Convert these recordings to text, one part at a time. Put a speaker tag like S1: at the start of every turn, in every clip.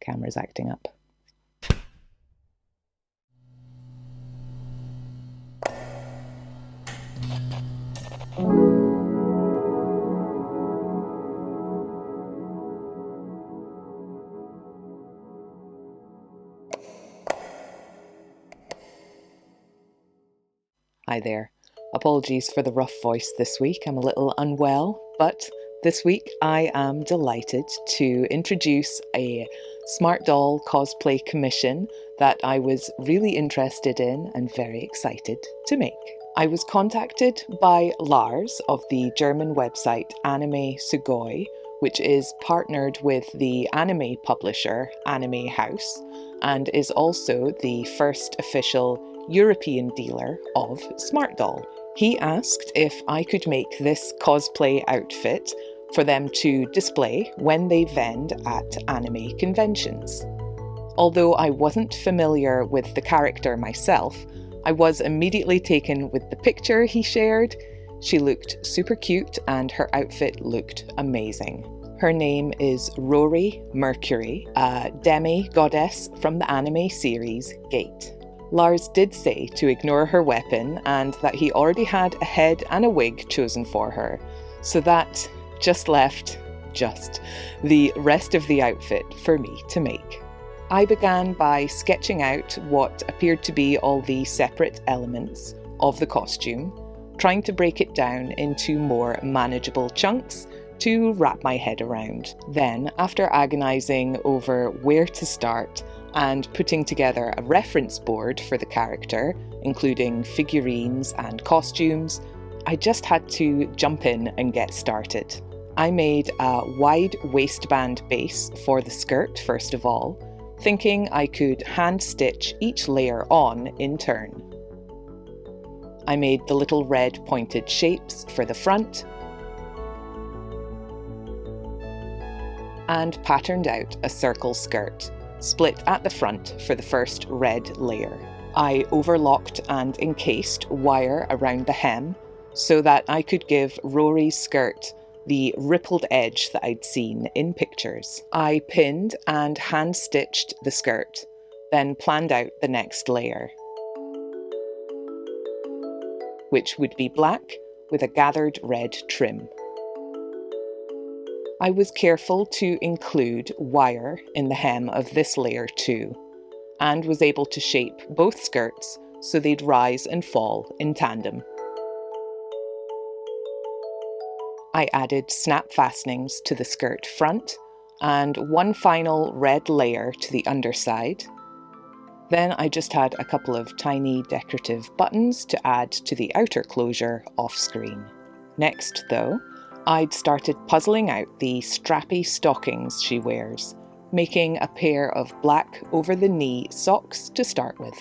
S1: camera's acting up. Hi there. Apologies for the rough voice this week. I'm a little unwell, but this week I am delighted to introduce a Smart Doll cosplay commission that I was really interested in and very excited to make. I was contacted by Lars of the German website Anime Sugoi, which is partnered with the anime publisher Anime House and is also the first official European dealer of Smart Doll. He asked if I could make this cosplay outfit for them to display when they vend at anime conventions. Although I wasn't familiar with the character myself, I was immediately taken with the picture he shared. She looked super cute and her outfit looked amazing. Her name is Rory Mercury, a demi-goddess from the anime series Gate. Lars did say to ignore her weapon and that he already had a head and a wig chosen for her, so that just left the rest of the outfit for me to make. I began by sketching out what appeared to be all the separate elements of the costume, trying to break it down into more manageable chunks to wrap my head around. Then, after agonizing over where to start and putting together a reference board for the character, including figurines and costumes, I just had to jump in and get started. I made a wide waistband base for the skirt first of all, thinking I could hand stitch each layer on in turn. I made the little red pointed shapes for the front and patterned out a circle skirt, split at the front for the first red layer. I overlocked and encased wire around the hem so that I could give Rory's skirt the rippled edge that I'd seen in pictures. I pinned and hand-stitched the skirt, then planned out the next layer, which would be black with a gathered red trim. I was careful to include wire in the hem of this layer too, and was able to shape both skirts so they'd rise and fall in tandem. I added snap fastenings to the skirt front and one final red layer to the underside. Then I just had a couple of tiny decorative buttons to add to the outer closure off screen. Next though, I'd started puzzling out the strappy stockings she wears, making a pair of black over-the-knee socks to start with.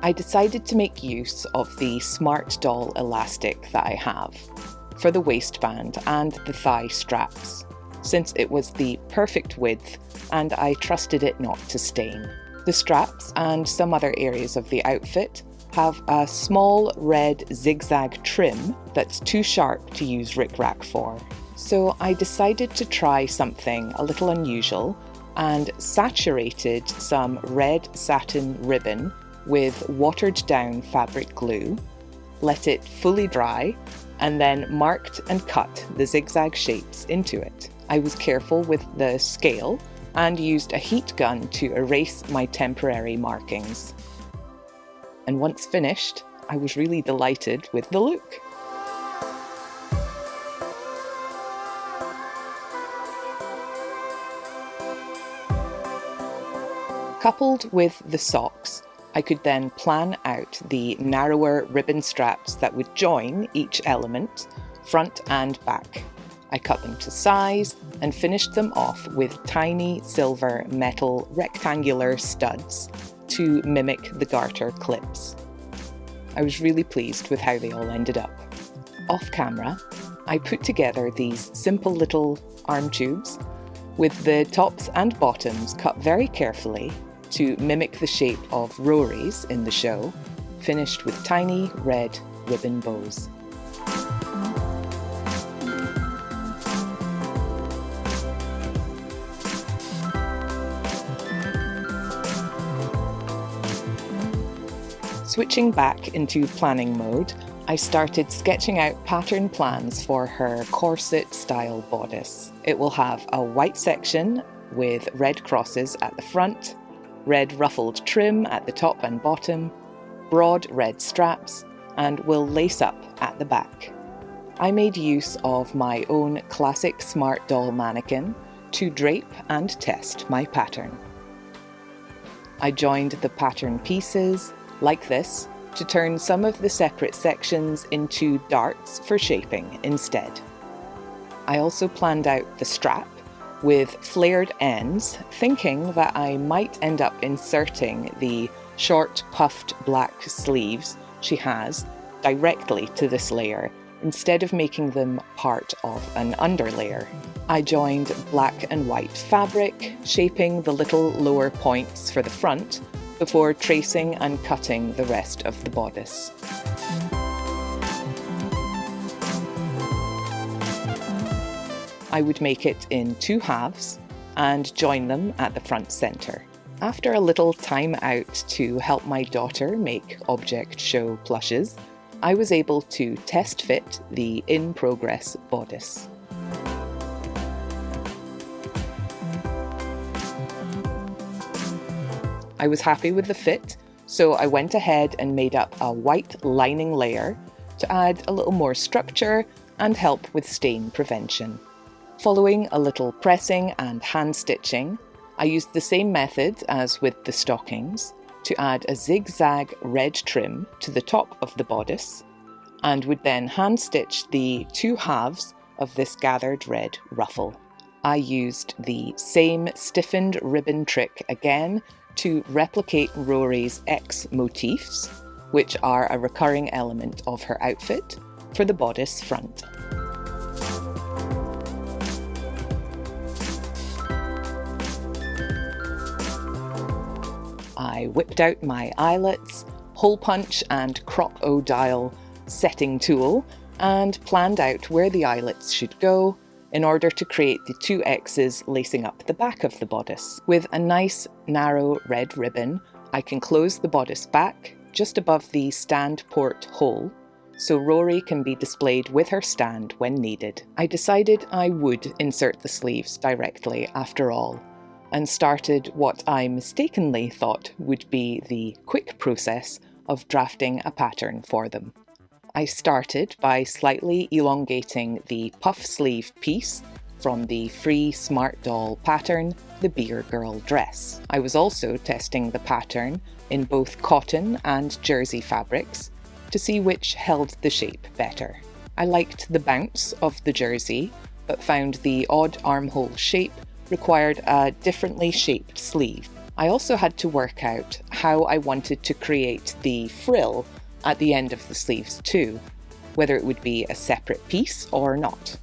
S1: I decided to make use of the Smart Doll elastic that I have for the waistband and the thigh straps, since it was the perfect width and I trusted it not to stain. The straps and some other areas of the outfit have a small red zigzag trim that's too sharp to use rickrack for. So I decided to try something a little unusual and saturated some red satin ribbon with watered down fabric glue, let it fully dry, and then marked and cut the zigzag shapes into it. I was careful with the scale and used a heat gun to erase my temporary markings. And once finished, I was really delighted with the look. Coupled with the socks, I could then plan out the narrower ribbon straps that would join each element, front and back. I cut them to size and finished them off with tiny silver metal rectangular studs to mimic the garter clips. I was really pleased with how they all ended up. Off camera, I put together these simple little arm tubes with the tops and bottoms cut very carefully to mimic the shape of Rory's in the show, finished with tiny red ribbon bows. Switching back into planning mode, I started sketching out pattern plans for her corset style bodice. It will have a white section with red crosses at the front, red ruffled trim at the top and bottom, broad red straps, and will lace up at the back. I made use of my own classic Smart Doll mannequin to drape and test my pattern. I joined the pattern pieces, like this, to turn some of the separate sections into darts for shaping instead. I also planned out the strap with flared ends, thinking that I might end up inserting the short puffed black sleeves she has directly to this layer, instead of making them part of an underlayer. I joined black and white fabric, shaping the little lower points for the front, before tracing and cutting the rest of the bodice. I would make it in 2 halves and join them at the front centre. After a little time out to help my daughter make object show plushes, I was able to test fit the in-progress bodice. I was happy with the fit, so I went ahead and made up a white lining layer to add a little more structure and help with stain prevention. Following a little pressing and hand stitching, I used the same method as with the stockings to add a zigzag red trim to the top of the bodice, and would then hand stitch the 2 halves of this gathered red ruffle. I used the same stiffened ribbon trick again to replicate Rory's X motifs, which are a recurring element of her outfit, for the bodice front. I whipped out my eyelets, hole punch and crocodile setting tool and planned out where the eyelets should go in order to create the 2 X's lacing up the back of the bodice. With a nice narrow red ribbon, I can close the bodice back just above the stand port hole, so Rory can be displayed with her stand when needed. I decided I would insert the sleeves directly after all, and started what I mistakenly thought would be the quick process of drafting a pattern for them. I started by slightly elongating the puff sleeve piece from the free Smart Doll pattern, the Beer Girl dress. I was also testing the pattern in both cotton and jersey fabrics to see which held the shape better. I liked the bounce of the jersey, but found the odd armhole shape required a differently shaped sleeve. I also had to work out how I wanted to create the frill at the end of the sleeves too, whether it would be a separate piece or not.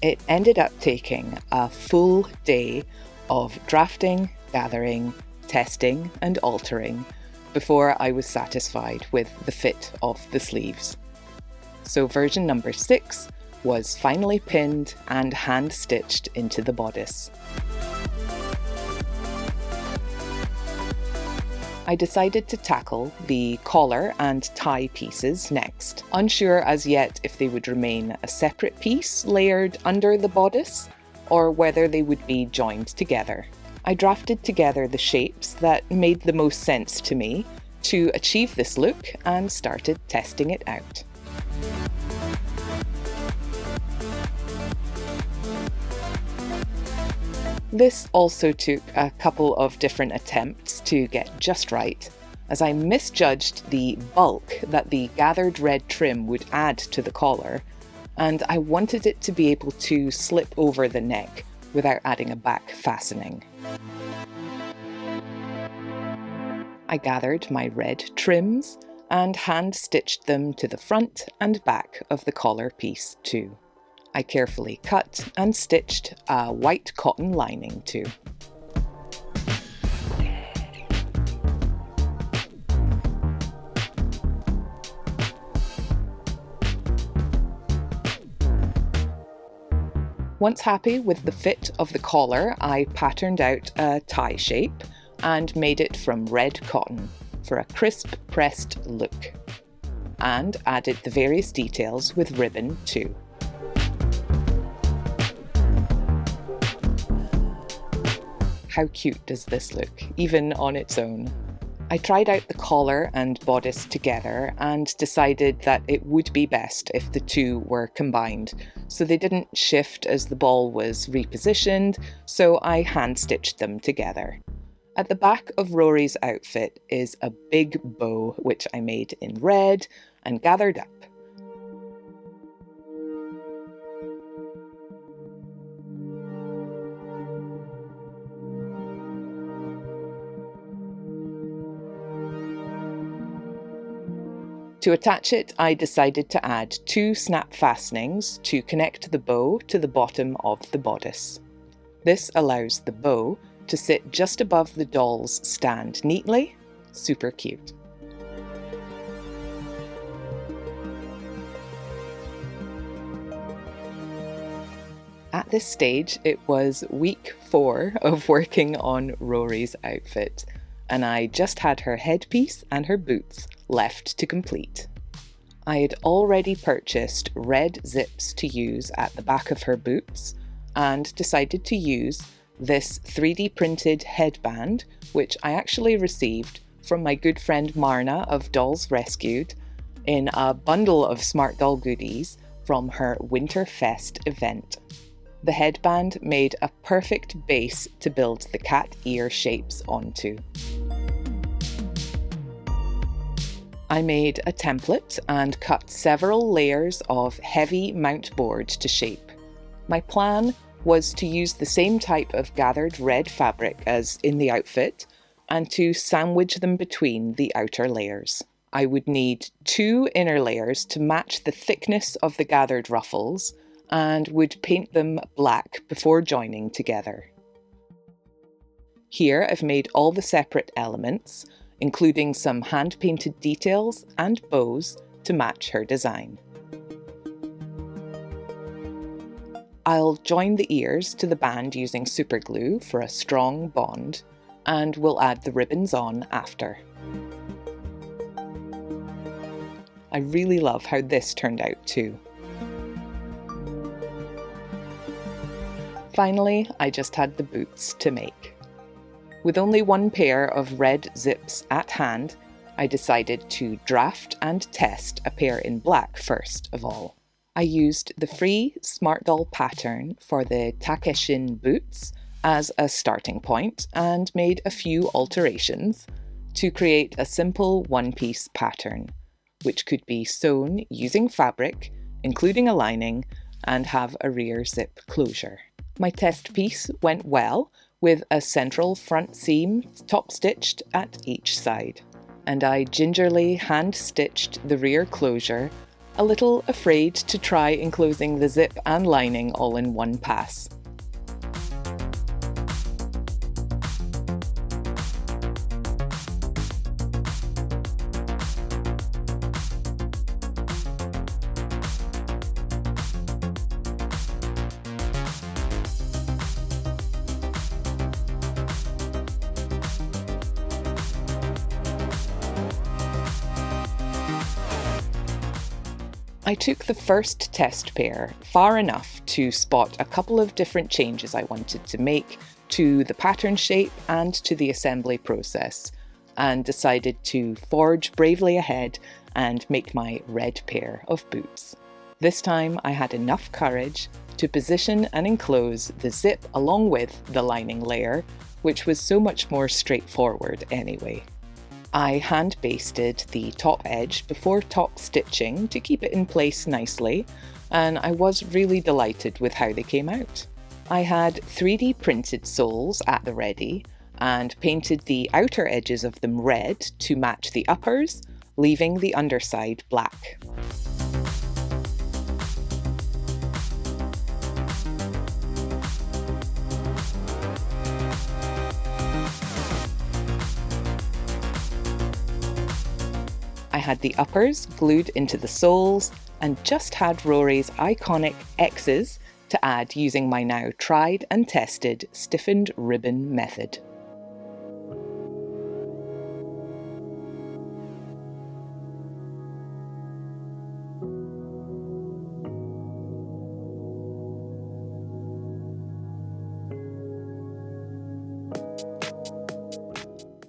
S1: It ended up taking a full day of drafting, gathering, testing and altering before I was satisfied with the fit of the sleeves. So version number 6 was finally pinned and hand stitched into the bodice. I decided to tackle the collar and tie pieces next, unsure as yet if they would remain a separate piece layered under the bodice or whether they would be joined together. I drafted together the shapes that made the most sense to me to achieve this look and started testing it out. This also took a couple of different attempts to get just right, as I misjudged the bulk that the gathered red trim would add to the collar, and I wanted it to be able to slip over the neck without adding a back fastening. I gathered my red trims and hand stitched them to the front and back of the collar piece too. I carefully cut and stitched a white cotton lining too. Once happy with the fit of the collar, I patterned out a tie shape and made it from red cotton. for a crisp pressed look, and added the various details with ribbon too. How cute does this look, even on its own? I tried out the collar and bodice together and decided that it would be best if the two were combined, so they didn't shift as the ball was repositioned, so I hand-stitched them together. At the back of Rory's outfit is a big bow which I made in red and gathered up. To attach it, I decided to add 2 snap fastenings to connect the bow to the bottom of the bodice. This allows the bow to sit just above the doll's stand neatly. Super cute. At this stage, it was week 4 of working on Rory's outfit, and I just had her headpiece and her boots left to complete. I had already purchased red zips to use at the back of her boots and decided to use this 3D printed headband, which I actually received from my good friend Marna of Dolls Rescued in a bundle of Smart Doll goodies from her Winterfest event. The headband made a perfect base to build the cat ear shapes onto. I made a template and cut several layers of heavy mount board to shape. My plan was to use the same type of gathered red fabric as in the outfit and to sandwich them between the outer layers. I would need 2 inner layers to match the thickness of the gathered ruffles and would paint them black before joining together. Here I've made all the separate elements, including some hand-painted details and bows to match her design. I'll join the ears to the band using super glue for a strong bond, and we'll add the ribbons on after. I really love how this turned out too. Finally, I just had the boots to make. With only 1 pair of red zips at hand, I decided to draft and test a pair in black first of all. I used the free Smart Doll pattern for the Takeshin boots as a starting point and made a few alterations to create a simple one-piece pattern, which could be sewn using fabric, including a lining, and have a rear zip closure. My test piece went well, with a central front seam top-stitched at each side, and I gingerly hand-stitched the rear closure, a little afraid to try enclosing the zip and lining all in one pass. I took the first test pair far enough to spot a couple of different changes I wanted to make to the pattern shape and to the assembly process, and decided to forge bravely ahead and make my red pair of boots. This time I had enough courage to position and enclose the zip along with the lining layer, which was so much more straightforward anyway. I hand basted the top edge before top stitching to keep it in place nicely, and I was really delighted with how they came out. I had 3D printed soles at the ready and painted the outer edges of them red to match the uppers, leaving the underside black. I had the uppers glued into the soles and just had Rory's iconic X's to add using my now tried and tested stiffened ribbon method.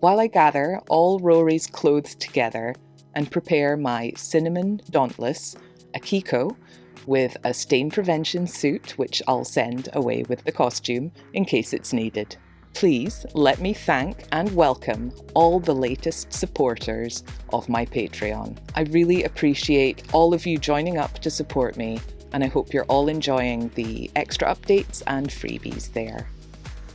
S1: While I gather all Rory's clothes together and prepare my cinnamon dauntless, Akiko, with a stain prevention suit which I'll send away with the costume in case it's needed. Please let me thank and welcome all the latest supporters of my Patreon. I really appreciate all of you joining up to support me, and I hope you're all enjoying the extra updates and freebies there.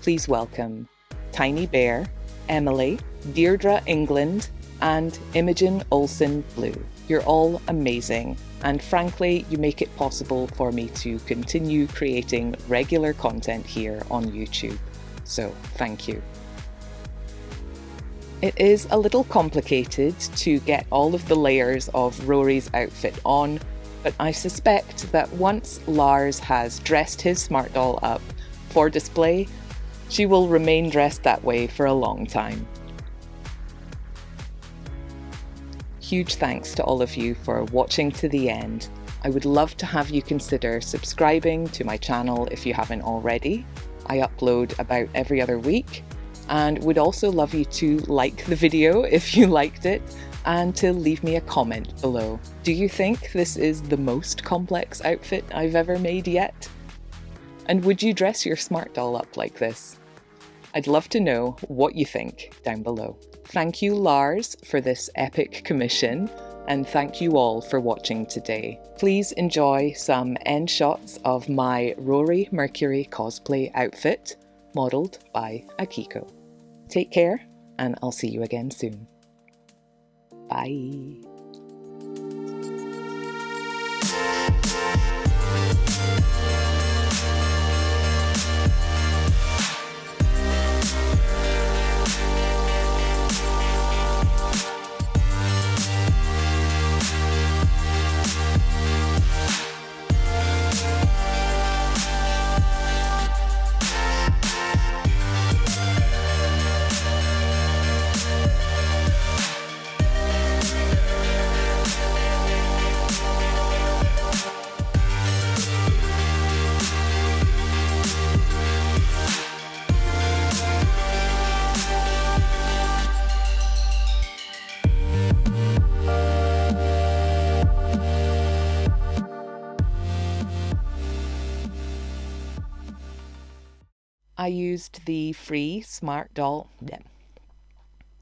S1: Please welcome Tiny Bear, Emily, Deirdre England, and Imogen Olsen Blue. You're all amazing, and frankly, you make it possible for me to continue creating regular content here on YouTube. So, thank you. It is a little complicated to get all of the layers of Rory's outfit on, but I suspect that once Lars has dressed his smart doll up for display, she will remain dressed that way for a long time. Huge thanks to all of you for watching to the end. I would love to have you consider subscribing to my channel if you haven't already. I upload about every other week, and would also love you to like the video if you liked it and to leave me a comment below. Do you think this is the most complex outfit I've ever made yet? And would you dress your smart doll up like this? I'd love to know what you think down below. Thank you, Lars, for this epic commission, and thank you all for watching today. Please enjoy some end shots of my Rory Mercury cosplay outfit, modelled by Akiko. Take care, and I'll see you again soon. Bye. I used the free smart doll.